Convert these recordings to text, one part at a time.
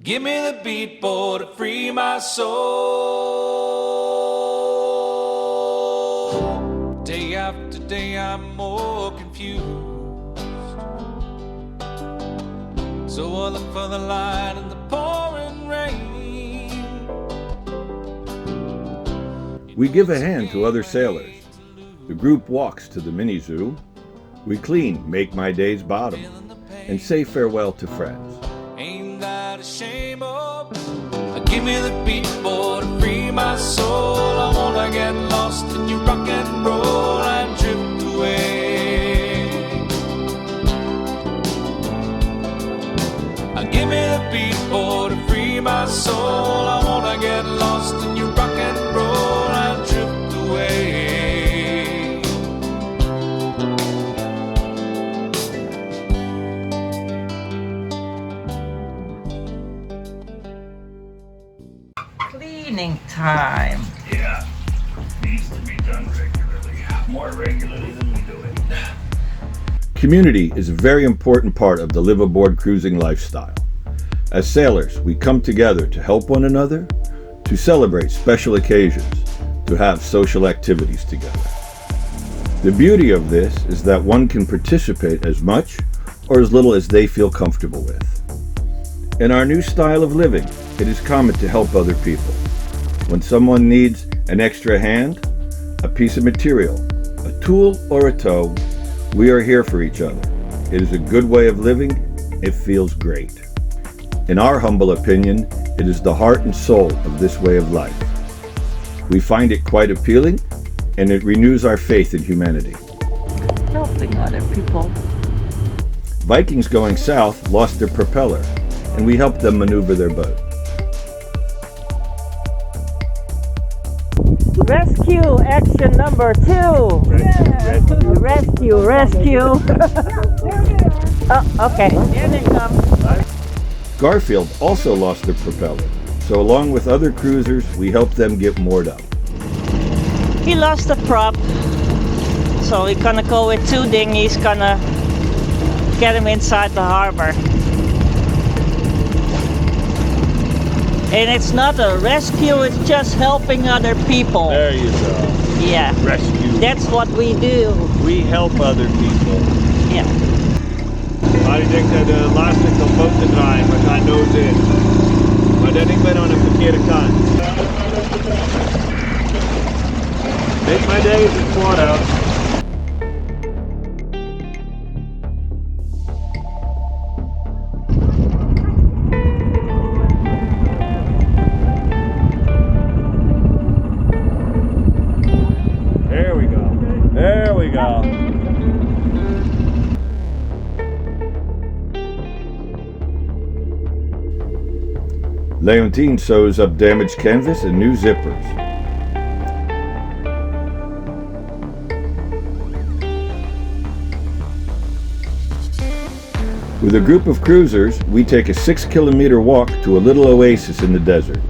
Give me the beat, boy, to free my soul. Day after day, I'm more confused. So I look for the light in the pouring rain. We give a hand to other sailors. The group walks to the mini zoo. We clean, make my day's bottom, and say farewell to friends. Ain't that a shame? Oh, give me the beat, boy, to free my soul. I wanna get lost in your rock and roll and drift away. Give me the beat, boy, to free my soul. I wanna get lost in your rock and roll and drift away. Cleaning time. Yeah, needs to be done regularly. More regularly than we do it. Community is a very important part of the live aboard cruising lifestyle. As sailors, we come together to help one another, to celebrate special occasions, to have social activities together. The beauty of this is that one can participate as much or as little as they feel comfortable with. In our new style of living, it is common to help other people. When someone needs an extra hand, a piece of material, a tool, or a tow, we are here for each other. It is a good way of living. It feels great. In our humble opinion, it is the heart and soul of this way of life. We find it quite appealing, and it renews our faith in humanity. Helping other people. Vikings going south lost their propeller, and we helped them maneuver their boat. Rescue action number 2. Rescue. Oh, okay. Here they come. Garfield also lost their propeller, so along with other cruisers, we helped them get moored up. He lost the prop, so we're gonna go with 2 dinghies, gonna get him inside the harbor. And it's not a rescue, it's just helping other people. There you go. Yeah, Rescue. that's what we do. We help other people. Ja. Maar ik denk dat de laatste om boot te draaien, we gaan nooit in. Maar dan ik ben aan de verkeerde kant. Make my day as a quad out. There we go. There we go. Leontine sews up damaged canvas and new zippers. With a group of cruisers, we take a 6-kilometer walk to a little oasis in the desert.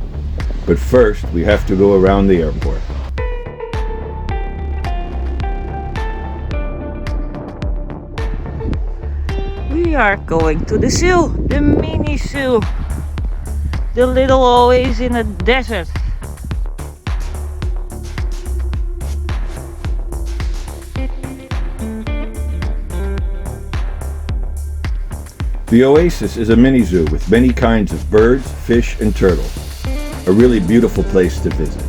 But first, we have to go around the airport. We are going to the zoo, the mini zoo. The little oasis in the desert. The oasis is a mini zoo with many kinds of birds, fish, and turtles. A really beautiful place to visit.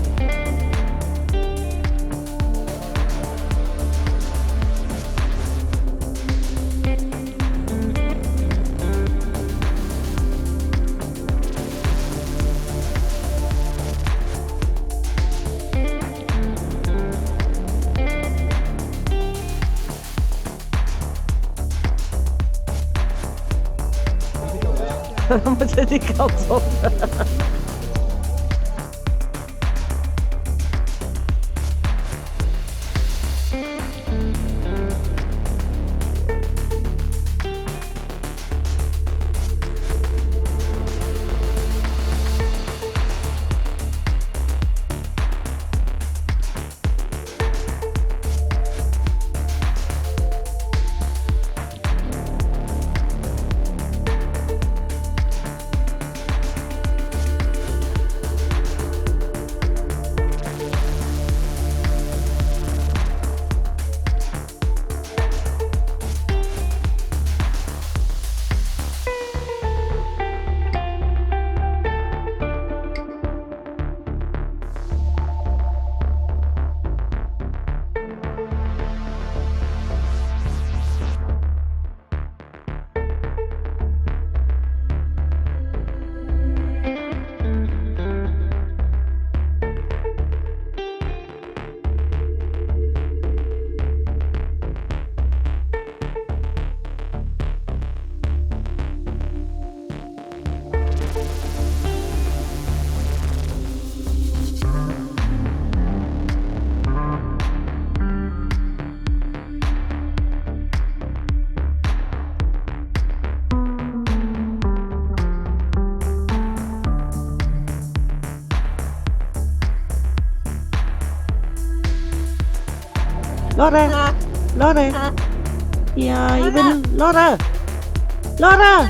We moeten die kant op. Lorre. Lorre. Ja, je bent... Lorre. Lorre.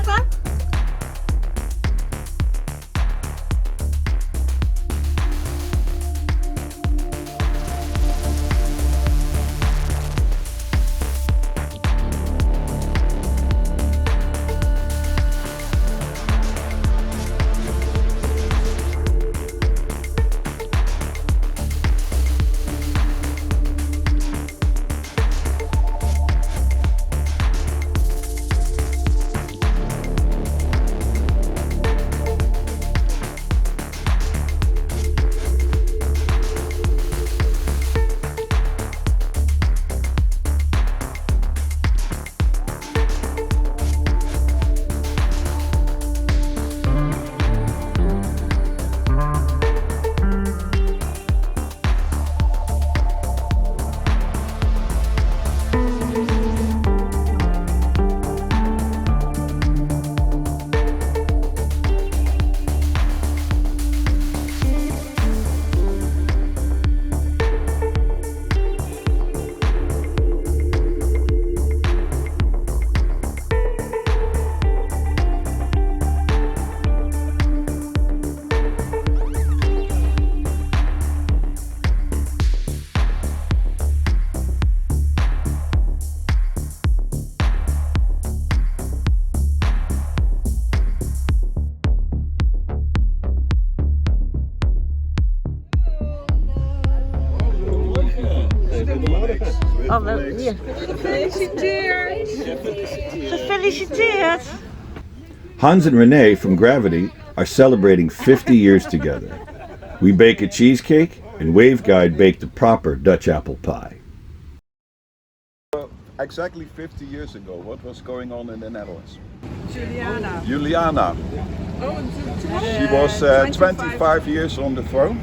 Oh, wel hier. Gefeliciteerd. Gefeliciteerd. Hans and Renee from Gravity are celebrating 50 years together. We bake a cheesecake, and Wave Guide baked a proper Dutch apple pie. Exactly 50 years ago, what was going on in the Netherlands? Juliana. Juliana. She was 25 years on the throne.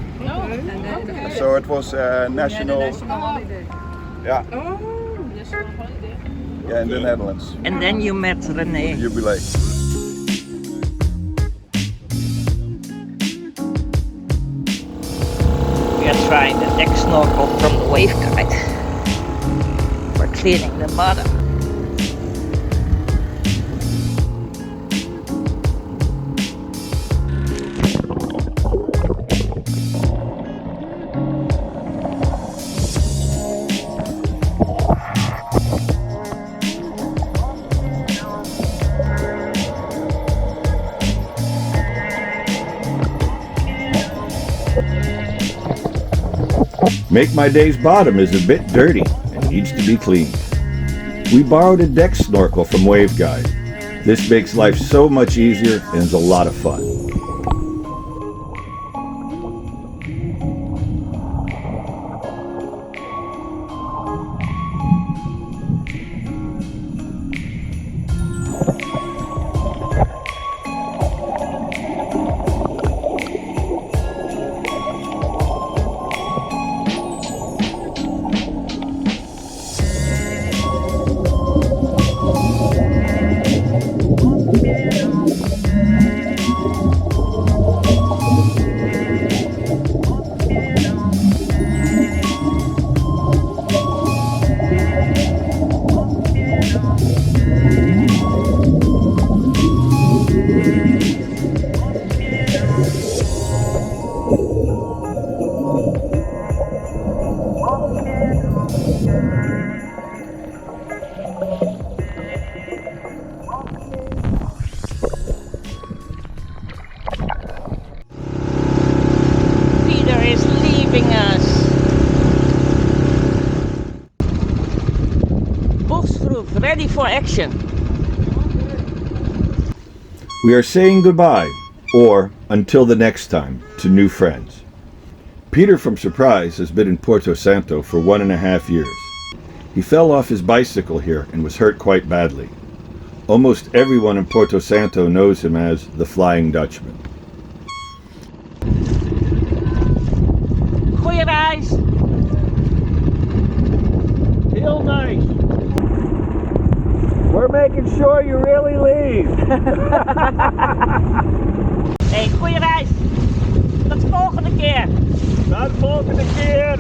So it was a national, holiday. yeah, Oh, national holiday. yeah, in the Netherlands. And then you met René. Jubilee. We are trying the deck snorkel from the Wave Guide. We're cleaning the bottom. Make My Day's bottom is a bit dirty and needs to be cleaned. We borrowed a deck snorkel from Wave Guide. This makes life so much easier and is a lot of fun. Peter is leaving us. Bogsgroep, ready for action. We are saying goodbye, or until the next time, to new friends. Peter from Surprise has been in Porto Santo for 1.5 years. He fell off his bicycle here and was hurt quite badly. Almost everyone in Porto Santo knows him as the Flying Dutchman. Goeie reis. Heel nice. We're making sure you really leave. Hey, goeie reis. Tot de volgende keer. Tot de volgende keer.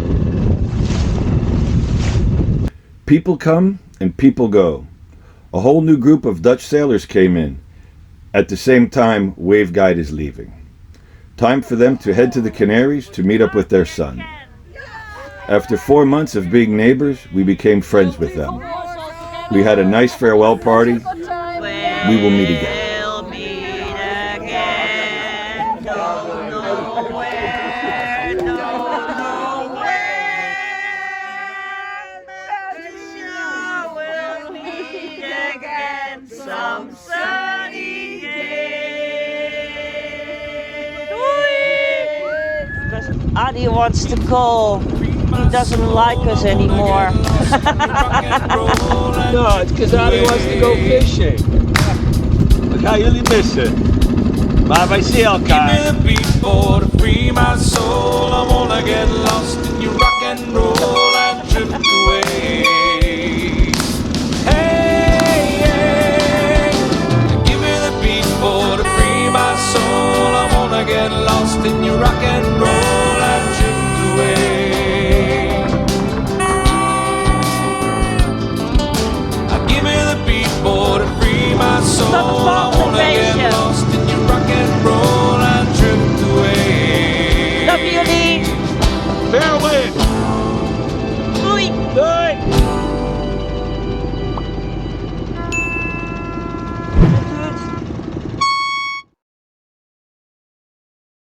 People come and people go. A whole new group of Dutch sailors came in. At the same time, Wave Guide is leaving. Time for them to head to the Canaries to meet up with their son. After 4 months of being neighbors, we became friends with them. We had a nice farewell party. We will meet again. We'll meet again. Don't know where, don't know where. But sure we'll meet again some sunny day. Because Adi wants to go. He doesn't like us anymore. No, it's because Adi wants to go fishing. We gaan jullie missen. Maar wij zien Give me elkaar. the beatboard to free my soul. I wanna get lost in your rock and roll and drift away. Hey, hey. Give me the beatboard to free my soul. I wanna get lost in your rock and roll and drift away. Give me the beatboard to free my soul. I wanna get lost in your rock and roll and drift away. Love jullie. Farewell. Doei. Doei.